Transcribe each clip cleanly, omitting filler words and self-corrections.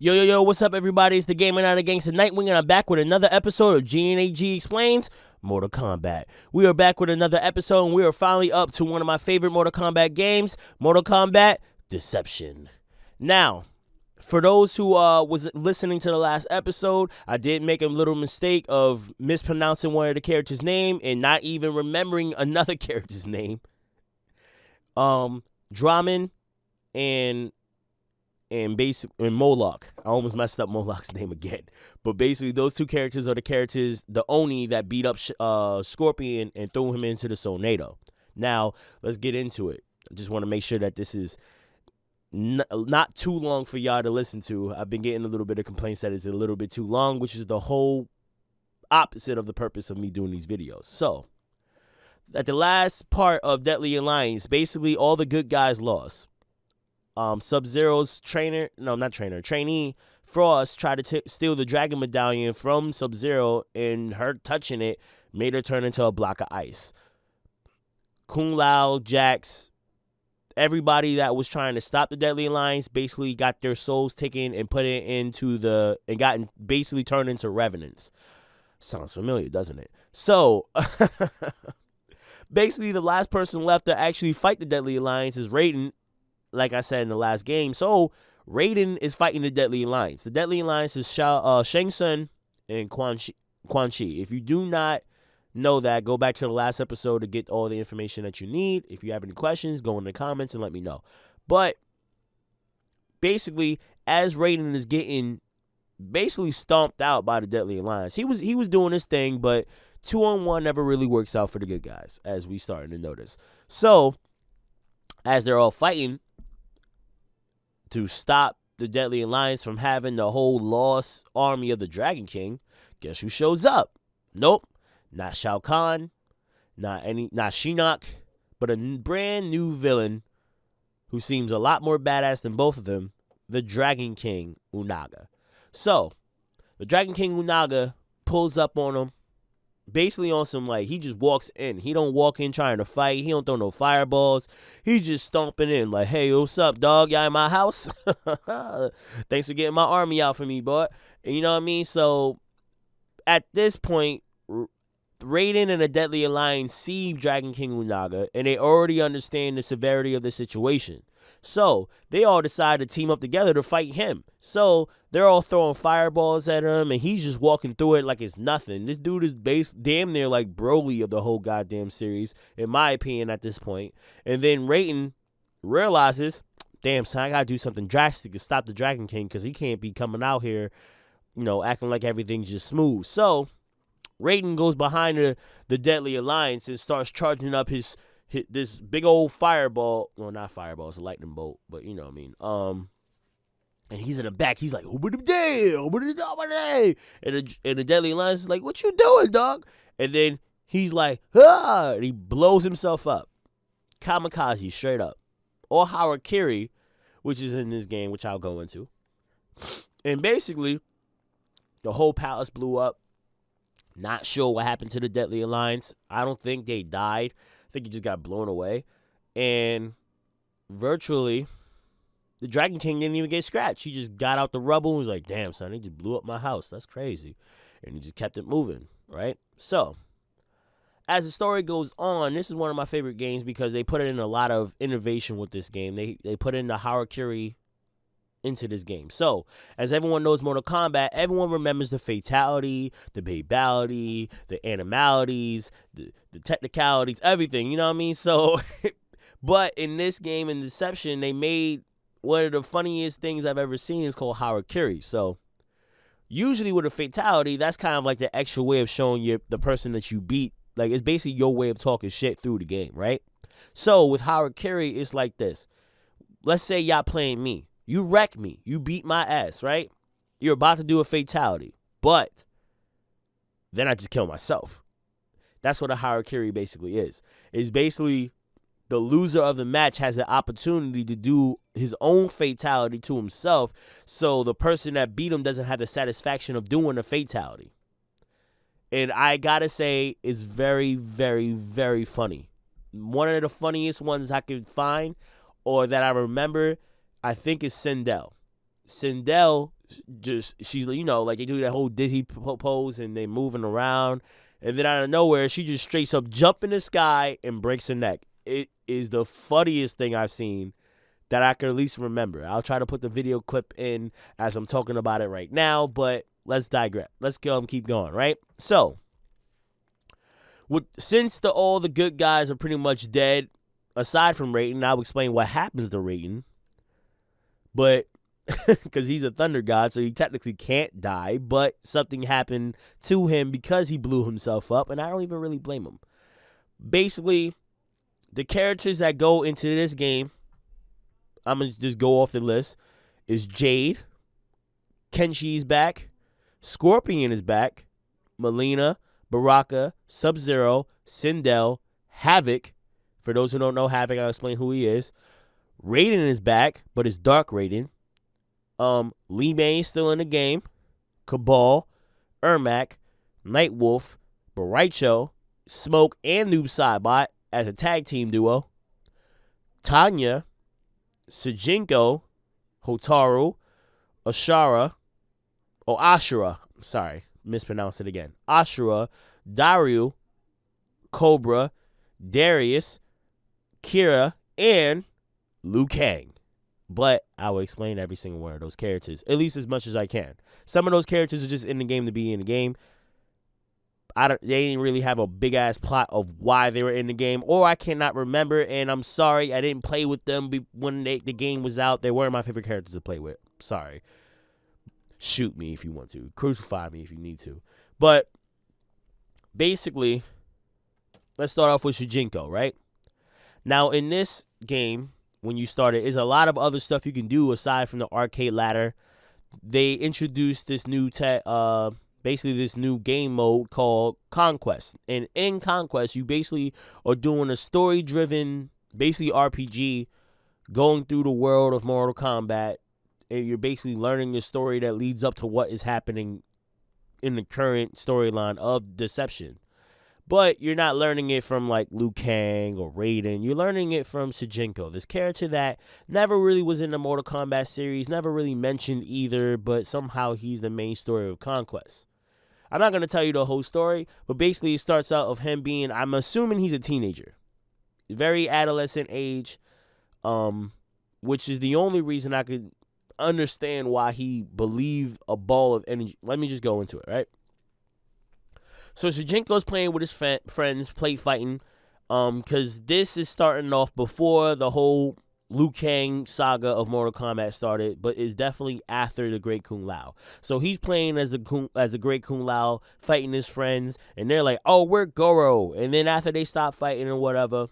Yo, what's up, everybody? It's the Gamer Not a Gangsta Nightwing, and I'm back with another episode of GNAG Explains Mortal Kombat. We are back with another episode, and we are finally up to one of my favorite Mortal Kombat games, Mortal Kombat Deception. Now, for those who was listening to the last episode, I did make a little mistake of mispronouncing one of the characters' name and not even remembering another character's name. Draman and Moloch. I almost messed up Moloch's name again. But basically, those two characters are the characters, the Oni that beat up Scorpion and threw him into the Tornado. Now, let's get into it. I just want to make sure that this is not too long for y'all to listen to. I've been getting a little bit of complaints that it's a little bit too long, which is the whole opposite of the purpose of me doing these videos. So, at the last part of Deadly Alliance, basically all the good guys lost. Sub-Zero's trainee, Frost, tried to steal the Dragon Medallion from Sub-Zero, and her touching it made her turn into a block of ice. Kung Lao, Jax, everybody that was trying to stop the Deadly Alliance basically got their souls taken and put it into basically turned into revenants. Sounds familiar, doesn't it? So, basically the last person left to actually fight the Deadly Alliance is Raiden, like I said in the last game. So, Raiden is fighting the Deadly Alliance. The Deadly Alliance is Shang Tsung and Quan Chi. If you do not know that, go back to the last episode to get all the information that you need. If you have any questions, go in the comments and let me know. But, basically, as Raiden is getting basically stomped out by the Deadly Alliance, he was doing his thing, but 2-on-1 never really works out for the good guys, as we starting to notice. So, as they're all fighting to stop the Deadly Alliance from having the whole lost army of the Dragon King, guess who shows up? Nope, not Shao Kahn, not Shinnok, but a brand new villain who seems a lot more badass than both of them, the Dragon King Unaga. So, the Dragon King Unaga pulls up on him, basically on some, he just walks in. He don't walk in trying to fight. He don't throw no fireballs. He just stomping in like, hey, what's up, dog? Y'all in my house? Thanks for getting my army out for me, boy. And you know what I mean? So, at this point, Raiden and the Deadly Alliance see Dragon King Unaga, and they already understand the severity of the situation. So, they all decide to team up together to fight him. So, they're all throwing fireballs at him, and he's just walking through it like it's nothing. This dude is damn near like Broly of the whole goddamn series, in my opinion, at this point. And then Raiden realizes, damn, son, I gotta do something drastic to stop the Dragon King, because he can't be coming out here, acting like everything's just smooth. So, Raiden goes behind the Deadly Alliance and starts charging up this big old fireball. Well, not fireball, it's a lightning bolt, but you know what I mean. And he's in the back. He's like, and the Deadly Alliance is like, what you doing, dog? And then he's like, ah, and he blows himself up. Kamikaze, straight up. Or Harakiri, which is in this game, which I'll go into. And basically, the whole palace blew up. Not sure what happened to the Deadly Alliance. I don't think they died. I think he just got blown away. And virtually, the Dragon King didn't even get scratched. He just got out the rubble and was like, damn, son, they just blew up my house. That's crazy. And he just kept it moving, right? So, as the story goes on, this is one of my favorite games because they put in a lot of innovation with this game. They put in the Harakiri into this game. So, as everyone knows Mortal Kombat, everyone remembers the fatality, the babality, the animalities, the technicalities, everything, you know what I mean? So, but in this game, in Deception, they made one of the funniest things I've ever seen is called Harakiri. So, usually with a fatality, that's kind of like the extra way of showing the person that you beat. Like, it's basically your way of talking shit through the game, right? So, with Harakiri, it's like this. Let's say y'all playing me. You wreck me. You beat my ass, right? You're about to do a fatality. But then I just kill myself. That's what a Harakiri basically is. It's basically the loser of the match has the opportunity to do his own fatality to himself, so the person that beat him doesn't have the satisfaction of doing a fatality. And I gotta say, it's very, very, very funny. One of the funniest ones I could find, or that I remember, I think is Sindel. Sindel Just she's like they do that whole dizzy pose and they moving around, and then out of nowhere she just straight up jump in the sky and breaks her neck. It is the funniest thing I've seen that I can at least remember. I'll try to put the video clip in as I'm talking about it right now, but let's digress. Let's go keep going, right? So, since all the good guys are pretty much dead, aside from Raiden, I'll explain what happens to Raiden. But, because he's a thunder god, so he technically can't die, but something happened to him because he blew himself up, and I don't even really blame him. Basically, the characters that go into this game, I'm going to just go off the list, is Jade, Kenshi's back, Scorpion is back, Molina, Baraka, Sub-Zero, Sindel, Havoc. For those who don't know Havoc, I'll explain who he is. Raiden is back, but it's Dark Raiden. Li Mei's still in the game. Cabal, Ermac, Nightwolf, Baraicho, Smoke, and Noob Saibot as a tag team duo. Tanya, Sujinko, Hotaru, Ashura, sorry, mispronounced it again. Ashura, Daru, Cobra, Darius, Kira, and Liu Kang. But I will explain every single one of those characters, at least as much as I can. Some of those characters are just in the game to be in the game. They didn't really have a big-ass plot of why they were in the game, or I cannot remember, and I'm sorry I didn't play with them when the game was out. They weren't my favorite characters to play with. Sorry. Shoot me if you want to. Crucify me if you need to. But basically, let's start off with Sujinko, right? Now, in this game, when you start it, there's a lot of other stuff you can do aside from the arcade ladder. They introduced this new basically this new game mode called Conquest. And in Conquest, you basically are doing a story-driven, basically RPG, going through the world of Mortal Kombat. And you're basically learning the story that leads up to what is happening in the current storyline of Deception. But you're not learning it from like Liu Kang or Raiden. You're learning it from Sujinko, this character that never really was in the Mortal Kombat series, never really mentioned either, but somehow he's the main story of Conquest. I'm not going to tell you the whole story, but basically it starts out of him being, I'm assuming he's a teenager. Very adolescent age, which is the only reason I could understand why he believed a ball of energy. Let me just go into it, right? So Sujinko's playing with his friends, play fighting, because this is starting off before the whole Liu Kang saga of Mortal Kombat started, but is definitely after the Great Kung Lao. So he's playing as the Great Kung Lao, fighting his friends, and they're like, "Oh, we're Goro." And then after they stop fighting or whatever,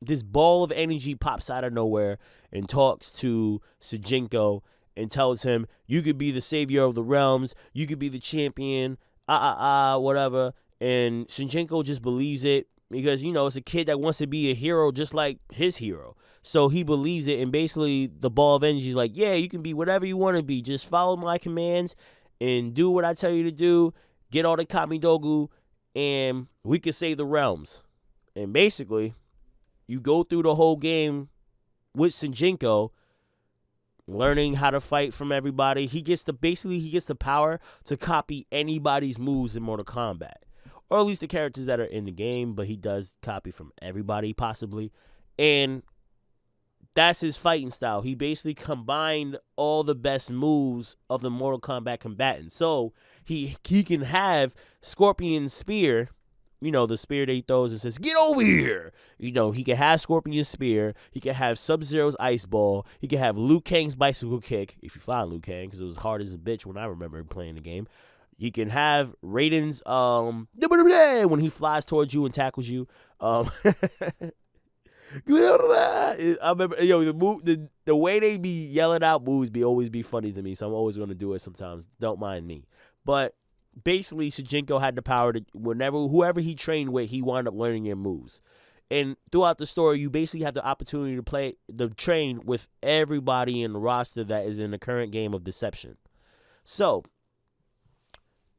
this ball of energy pops out of nowhere and talks to Sujinko and tells him, "You could be the savior of the realms. You could be the champion." Whatever. And Sujinko just believes it because, it's a kid that wants to be a hero just like his hero. So he believes it, and basically the ball of energy is like, yeah, you can be whatever you want to be. Just follow my commands and do what I tell you to do. Get all the Kamidogu, and we can save the realms. And basically, you go through the whole game with Sujinko, learning how to fight from everybody. He gets the power to copy anybody's moves in Mortal Kombat, or at least the characters that are in the game, but he does copy from everybody possibly. And that's his fighting style. He basically combined all the best moves of the Mortal Kombat combatants. So he can have Scorpion's spear, the spear that he throws and says, "Get over here." He can have Scorpion's spear. He can have Sub-Zero's ice ball. He can have Liu Kang's bicycle kick, if you find Liu Kang, because it was hard as a bitch when I remember playing the game. You can have Raiden's when he flies towards you and tackles you. I remember, the way they be yelling out moves always be funny to me, so I'm always going to do it sometimes. Don't mind me. But basically, Sujinko had the power to, whoever he trained with, he wound up learning their moves. And throughout the story, you basically have the opportunity to train with everybody in the roster that is in the current game of Deception. So,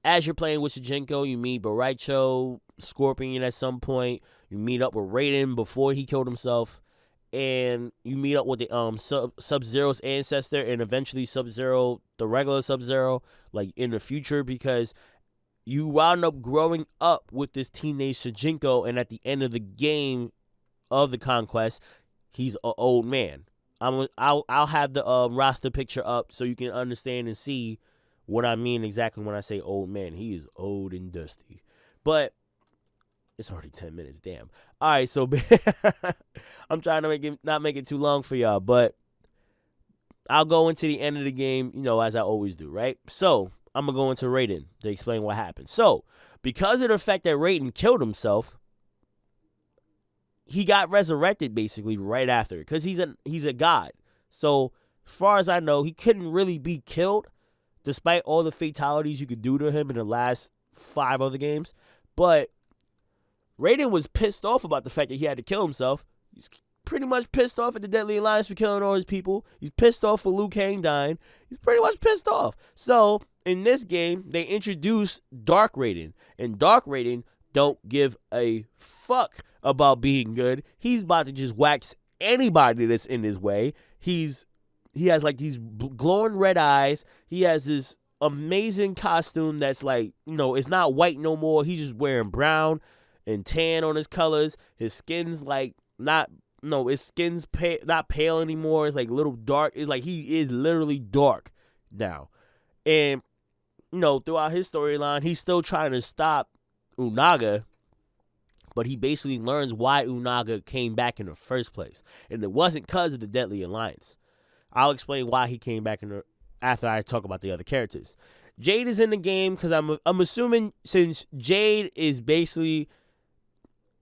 as you're playing with Sujinko, you meet Baraicho, Scorpion at some point. You meet up with Raiden before he killed himself. and you meet up with the Sub-Zero's ancestor, and eventually Sub-Zero, the regular Sub-Zero, like in the future, because you wound up growing up with this teenage Shujinko, and at the end of the game of the conquest, he's an old man. I'll have the roster picture up so you can understand and see what I mean exactly when I say old man. He is old and dusty. But it's already 10 minutes, damn. All right, so I'm trying to not make it too long for y'all, but I'll go into the end of the game, as I always do, right? So I'm going to go into Raiden to explain what happened. So because of the fact that Raiden killed himself, he got resurrected basically right after, because he's a god. So as far as I know, he couldn't really be killed, despite all the fatalities you could do to him in the last 5 other games. But Raiden was pissed off about the fact that he had to kill himself. He's pretty much pissed off at the Deadly Alliance for killing all his people. He's pissed off for Liu Kang dying. He's pretty much pissed off. So in this game, they introduce Dark Raiden. And Dark Raiden don't give a fuck about being good. He's about to just wax anybody that's in his way. He has like these glowing red eyes. He has this amazing costume that's like, it's not white no more. He's just wearing brown and tan on his colors. His skin's like not pale anymore. It's like a little dark. It's like he is literally dark now. And throughout his storyline, he's still trying to stop Unaga, but he basically learns why Unaga came back in the first place, and it wasn't because of the Deadly Alliance. I'll explain why he came back after I talk about the other characters. Jade is in the game because I'm assuming, since Jade is basically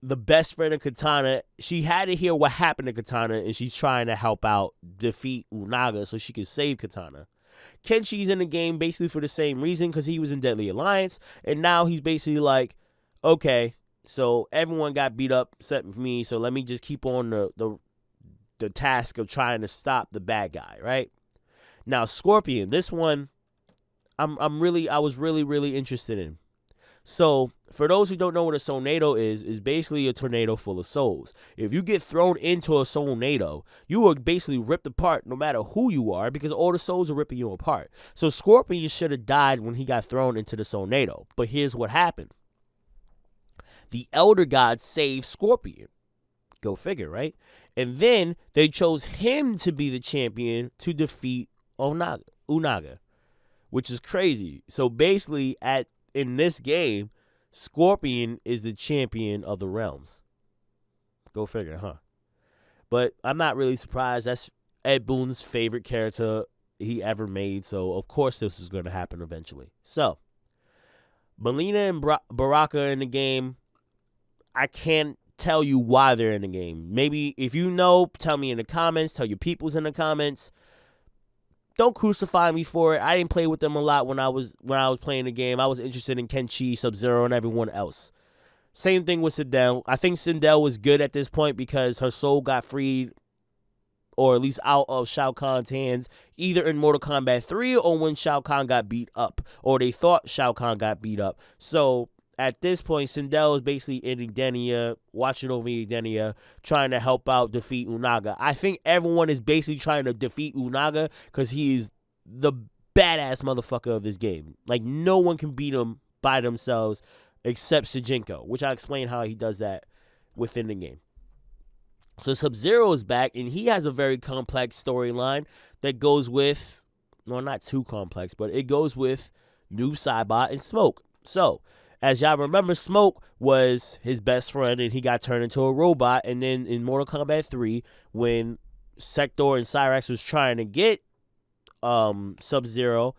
the best friend of Katana, she had to hear what happened to Katana, and she's trying to help out defeat Unaga so she can save Katana. Kenshi's in the game basically for the same reason, because he was in Deadly Alliance, and now he's basically like, okay, so everyone got beat up except for me, so let me just keep on the task of trying to stop the bad guy, right? Now Scorpion, this one I was really interested in. So for those who don't know what a Soulnado is basically a tornado full of souls. If you get thrown into a Soulnado, you are basically ripped apart no matter who you are, because all the souls are ripping you apart. So Scorpion should have died when he got thrown into the Soulnado. But here's what happened. The Elder God saved Scorpion. Go figure, right? And then they chose him to be the champion to defeat Unaga, which is crazy. So basically, in this game, Scorpion is the champion of the realms. Go figure, huh? But I'm not really surprised. That's Ed Boon's favorite character he ever made, so of course this is going to happen eventually. So, Molina and Baraka in the game, I can't tell you why they're in the game. Maybe if you know, tell me in the comments, tell your peoples in the comments. Don't crucify me for it. I didn't play with them a lot when I was playing the game. I was interested in Kenshi, Sub-Zero, and everyone else. Same thing with Sindel. I think Sindel was good at this point because her soul got freed, or at least out of Shao Kahn's hands, either in Mortal Kombat 3 or when Shao Kahn got beat up, or they thought Shao Kahn got beat up. So at this point, Sindel is basically in Edenia, watching over Edenia, trying to help out defeat Unaga. I think everyone is basically trying to defeat Unaga because he is the badass motherfucker of this game. Like, no one can beat him by themselves except Shujinko, which I'll explain how he does that within the game. So Sub-Zero is back, and he has a very complex storyline that goes with, well, not too complex, but it goes with Noob Saibot and Smoke. So, as y'all remember, Smoke was his best friend, and he got turned into a robot. And then in Mortal Kombat 3, when Sector and Cyrax was trying to get Sub-Zero,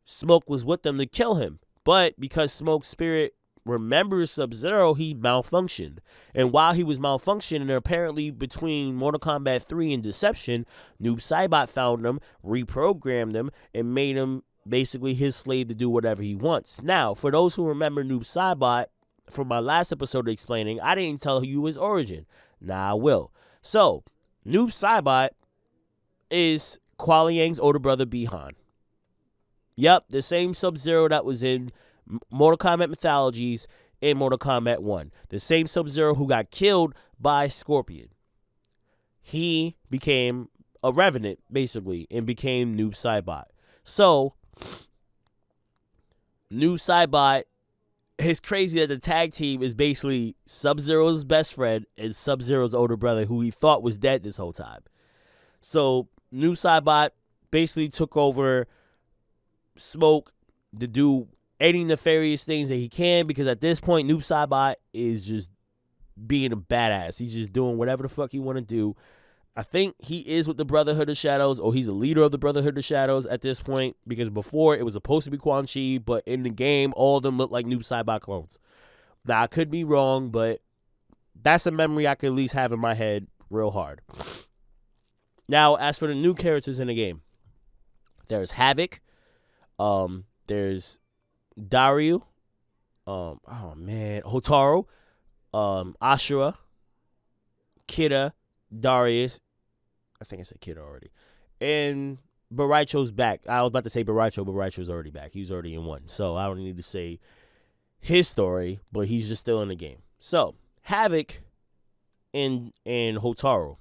Smoke was with them to kill him. But because Smoke's spirit remembers Sub-Zero, he malfunctioned. And while he was malfunctioning, apparently between Mortal Kombat 3 and Deception, Noob Saibot found him, reprogrammed him, and made him basically his slave to do whatever he wants. Now, for those who remember Noob Saibot from my last episode of explaining, I didn't tell you his origin. Now I will. So, Noob Saibot is Kuala Yang's older brother, Bihan. Yep, the same Sub-Zero that was in Mortal Kombat Mythologies in Mortal Kombat 1. The same Sub-Zero who got killed by Scorpion. he became a revenant, basically, and became Noob Saibot. So, Noob Saibot, it's crazy that the tag team is basically Sub-Zero's best friend and Sub-Zero's older brother, who he thought was dead this whole time. So, Noob Saibot basically took over Smoke to do any nefarious things that he can, because at this point, Noob Saibot is just being a badass. He's just doing whatever the fuck he want to do. I think he is with the Brotherhood of Shadows, or he's a leader of the Brotherhood of Shadows at this point, because before it was supposed to be Quan Chi, but in the game, all of them look like Noob Saibot clones. Now, I could be wrong, but that's a memory I could at least have in my head real hard. Now, as for the new characters in the game, there's Havoc, there's Dario, Hotaru, Ashura, Kida, Darius, I think I said Kida already, and Baraicho's back. I was about to say Baraicho, but Baraicho's already back. He was already in one, so I don't need to say his story, but he's just still in the game. So, Havoc and Hotaru,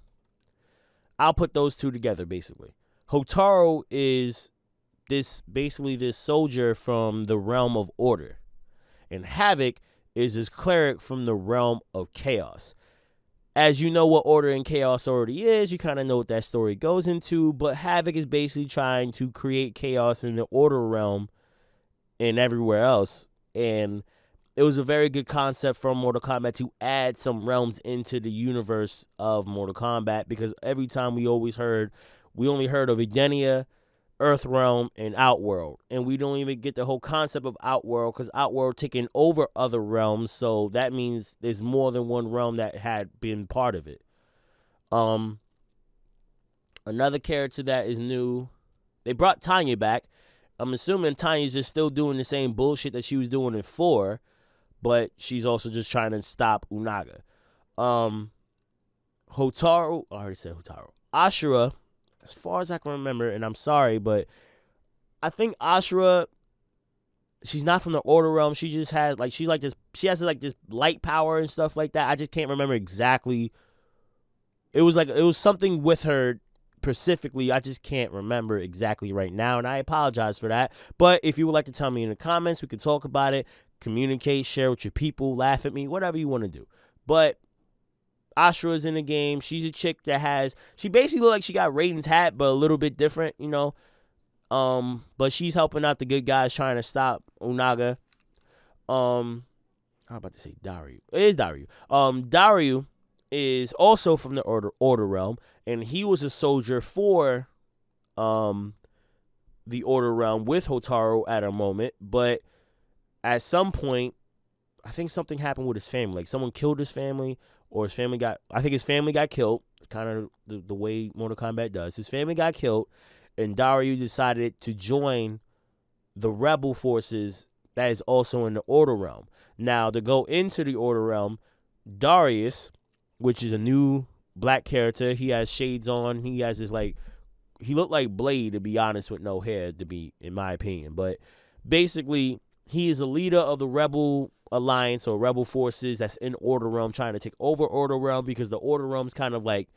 I'll put those two together, basically. Hotaru is this soldier from the realm of order, and Havoc is this cleric from the realm of chaos. As you know what order and chaos already is, you kind of know what that story goes into, but Havoc is basically trying to create chaos in the order realm and everywhere else. And it was a very good concept from Mortal Kombat to add some realms into the universe of Mortal Kombat, because every time we only heard of Edenia, Earthrealm, and Outworld, and we don't even get the whole concept of Outworld, because Outworld taking over other realms, so that means there's more than one realm that had been part of it. Another character that is new, they brought Tanya back. I'm assuming Tanya's just still doing the same bullshit that she was doing in 4, but she's also just trying to stop Unaga. Hotaru, I already said Hotaru. Ashura, as far as I can remember, and I'm sorry, but I think Ashura, she's not from the Order realm. She just has she has this light power and stuff like that. I just can't remember exactly. It was something with her specifically. I just can't remember exactly right now, and I apologize for that. But if you would like to tell me in the comments, we could talk about it, communicate, share with your people, laugh at me, whatever you want to do. But Ashura's in the game. She's a chick that she basically looks like she got Raiden's hat, but a little bit different, you know. But she's helping out the good guys trying to stop Unaga. I'm about to say Dario. It is Dario. Dario is also from the Order realm, and he was a soldier for the Order realm with Hotaru at a moment, but at some point, I think something happened with his family. Like someone killed his family, or his family got killed. It's kind of the way Mortal Kombat does. His family got killed, and Dario decided to join the rebel forces that is also in the Order realm. Now, to go into the Order realm, Darius, which is a new black character, he has shades on. He has this he looked like Blade, to be honest, with no hair, to be, in my opinion. But basically, he is a leader of the Rebel Alliance or Rebel Forces that's in Order Realm, trying to take over Order Realm, because the Order Realm's kind of like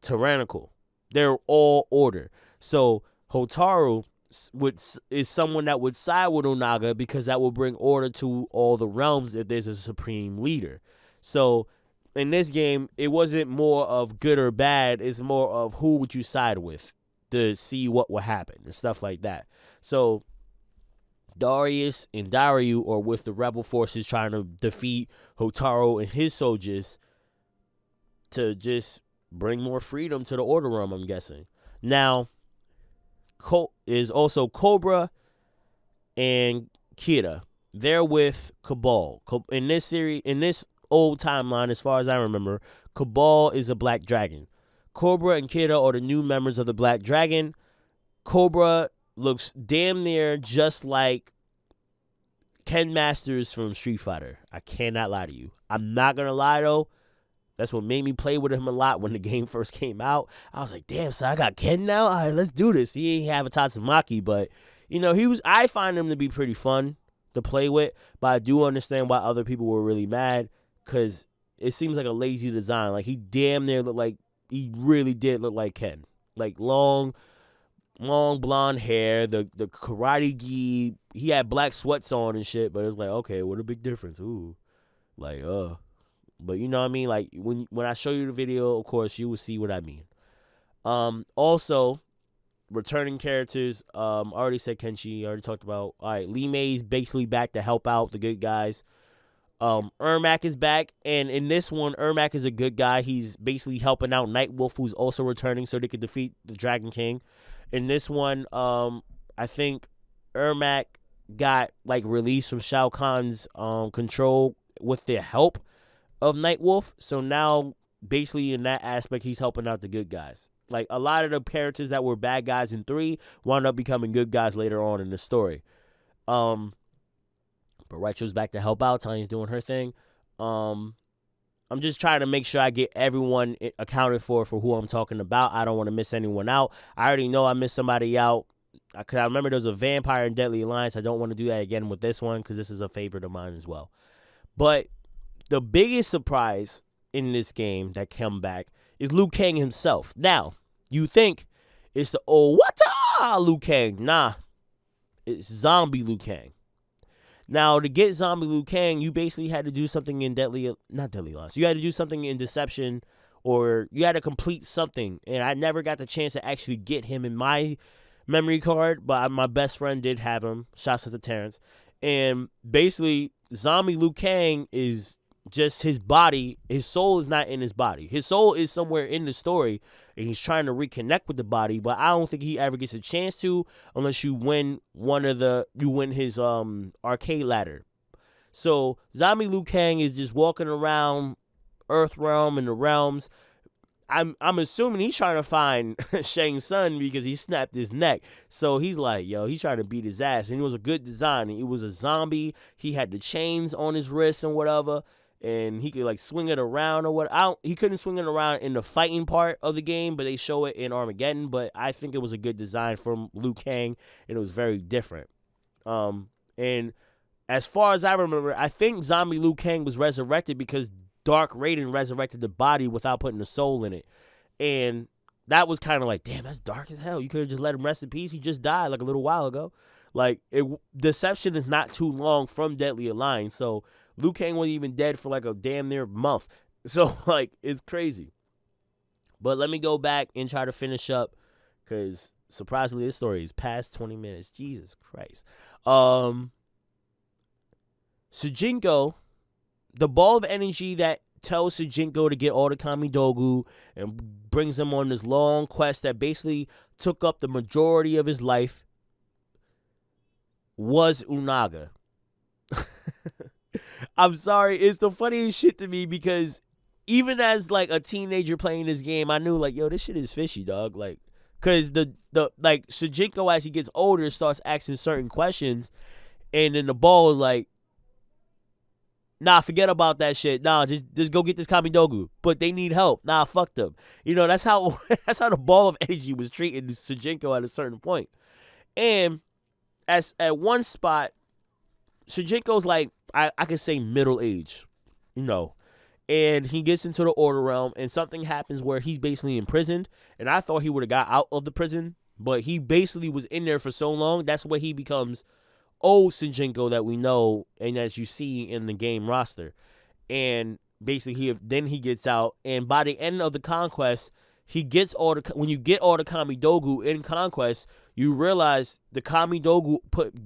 tyrannical. They're all order. So Hotaru is someone that would side with Unaga, because that will bring order to all the realms if there's a supreme leader. So in this game, it wasn't more of good or bad. It's more of who would you side with to see what will happen and stuff like that. So Darius and Dario are with the rebel forces trying to defeat Hotaru and his soldiers to just bring more freedom to the Order realm, I'm guessing. Now, is also Cobra and Kida. They're with Cabal. In this old timeline, as far as I remember, Cabal is a black dragon. Cobra and Kida are the new members of the Black Dragon. Cobra looks damn near just like Ken Masters from Street Fighter. I cannot lie to you. I'm not going to lie, though. That's what made me play with him a lot when the game first came out. I was like, damn, so I got Ken now? All right, let's do this. He ain't have a Tatsumaki, but, you know, I find him to be pretty fun to play with, but I do understand why other people were really mad, because it seems like a lazy design. Like, he damn near looked like he really did look like Ken. Like long blonde hair, the karate gi. He had black sweats on and shit, but it's like, okay, what a big difference. Ooh. Like, But you know what I mean? Like, when I show you the video, of course, you will see what I mean. Also, returning characters, I already said Kenshi, I already talked about. All right, Lee May's basically back to help out the good guys. Ermac is back, and in this one, Ermac is a good guy. He's basically helping out Nightwolf, who's also returning so they could defeat the Dragon King. In this one, I think Ermac got like released from Shao Kahn's control with the help of Nightwolf. So now, basically in that aspect, he's helping out the good guys. Like, a lot of the characters that were bad guys in 3 wound up becoming good guys later on in the story. But Raicho's back to help out. Tanya's doing her thing. I'm just trying to make sure I get everyone accounted for who I'm talking about. I don't want to miss anyone out. I already know I missed somebody out. Because I remember there was a vampire in Deadly Alliance. I don't want to do that again with this one because this is a favorite of mine as well. But the biggest surprise in this game that come back is Liu Kang himself. Now, you think it's the old Liu Kang. Nah, it's zombie Liu Kang. Now, to get zombie Liu Kang, you basically had to do something in not Deadly Alliance. You had to do something in Deception, or you had to complete something. And I never got the chance to actually get him in my memory card, but my best friend did have him. Shouts out to Terrence. And basically, zombie Liu Kang is just his body. His soul is not in his body. His soul is somewhere in the story, and he's trying to reconnect with the body, but I don't think he ever gets a chance to unless you win his arcade ladder. So zombie Liu Kang is just walking around Earthrealm and the realms. I'm assuming he's trying to find Shang Tsung because he snapped his neck. So he's like, yo, he's trying to beat his ass. And it was a good design. It was a zombie. He had the chains on his wrists and whatever. And he could like swing it around or what. He couldn't swing it around in the fighting part of the game, but they show it in Armageddon. But I think it was a good design from Liu Kang, and it was very different. And as far as I remember, I think zombie Liu Kang was resurrected because Dark Raiden resurrected the body without putting the soul in it. And that was kind of like, damn, that's dark as hell. You could have just let him rest in peace. He just died like a little while ago. Like, Deception is not too long from Deadly Alliance, so Liu Kang wasn't even dead for like a damn near month. So, like, it's crazy. But let me go back and try to finish up, because surprisingly, this story is past 20 minutes. Jesus Christ. Sujinko, the ball of energy that tells Sujinko to get all the Kamidogu and brings him on this long quest that basically took up the majority of his life, was Unaga. I'm sorry, it's the funniest shit to me because even as like a teenager playing this game, I knew like, yo, this shit is fishy, dog. Like, cause the like Sujinko as he gets older starts asking certain questions, and then the ball is like, nah, forget about that shit. Nah, just go get this Kamidogu. But they need help. Nah, fuck them. You know, that's how the ball of energy was treating Sujinko at a certain point. And at one spot, Sujinko's like, I could say middle age, you know. And he gets into the Order Realm, and something happens where he's basically imprisoned. And I thought he would have got out of the prison, but he basically was in there for so long. That's where he becomes old Sujinko that we know, and as you see in the game roster. And basically, then he gets out, and by the end of the conquest, when you get all the Kamidogu in Conquest, you realize the Kamidogu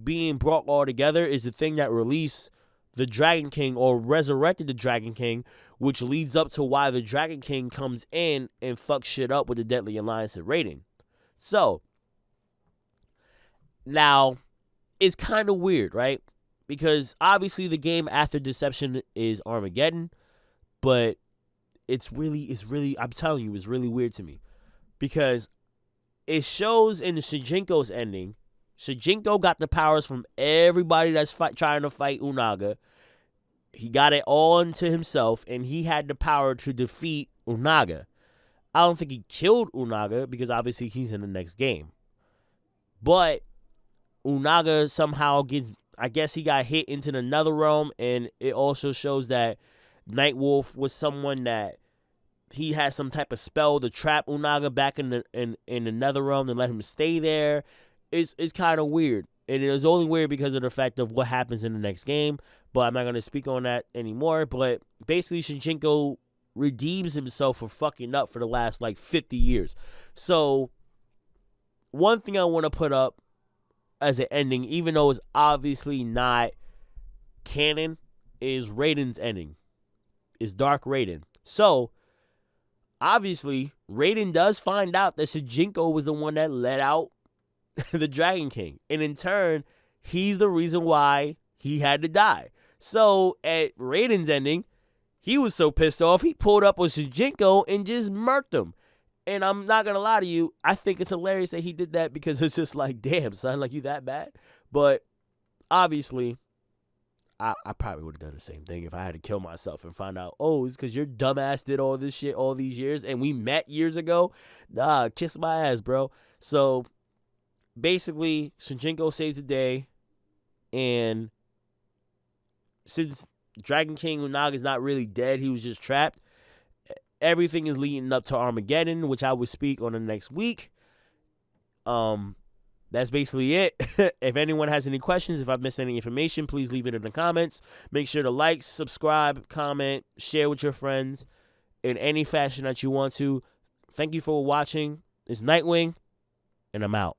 being brought all together is the thing that released the Dragon King or resurrected the Dragon King, which leads up to why the Dragon King comes in and fucks shit up with the Deadly Alliance and Raiden. So, now, it's kind of weird, right? Because obviously the game after Deception is Armageddon, but it's really, I'm telling you, it's really weird to me. Because it shows in the Sujinko's ending, Sujinko got the powers from everybody that's trying to fight Unaga. He got it all into himself, and he had the power to defeat Unaga. I don't think he killed Unaga, because obviously he's in the next game. But Unaga somehow I guess he got hit into another realm, and it also shows that Nightwolf was someone that he has some type of spell to trap Unaga back in the nether realm and let him stay there. It's kind of weird. And it is only weird because of the fact of what happens in the next game. But I'm not going to speak on that anymore. But basically, Shinchenko redeems himself for fucking up for the last, 50 years. So, one thing I want to put up as an ending, even though it's obviously not canon, is Raiden's ending. Is Dark Raiden. So, obviously, Raiden does find out that Shinchenko was the one that let out the Dragon King. And in turn, he's the reason why he had to die. So, at Raiden's ending, he was so pissed off, he pulled up on Shinchenko and just murked him. And I'm not going to lie to you, I think it's hilarious that he did that because it's just like, damn, son, you that bad? But, obviously, I probably would have done the same thing if I had to kill myself and find out, oh, it's because your dumbass did all this shit all these years and we met years ago. Nah, kiss my ass, bro. So, basically, Shinchenko saves the day, and since Dragon King Unaga is not really dead, he was just trapped, everything is leading up to Armageddon, which I will speak on the next week. That's basically it. If anyone has any questions, if I've missed any information, please leave it in the comments. Make sure to like, subscribe, comment, share with your friends in any fashion that you want to. Thank you for watching. It's Nightwing, and I'm out.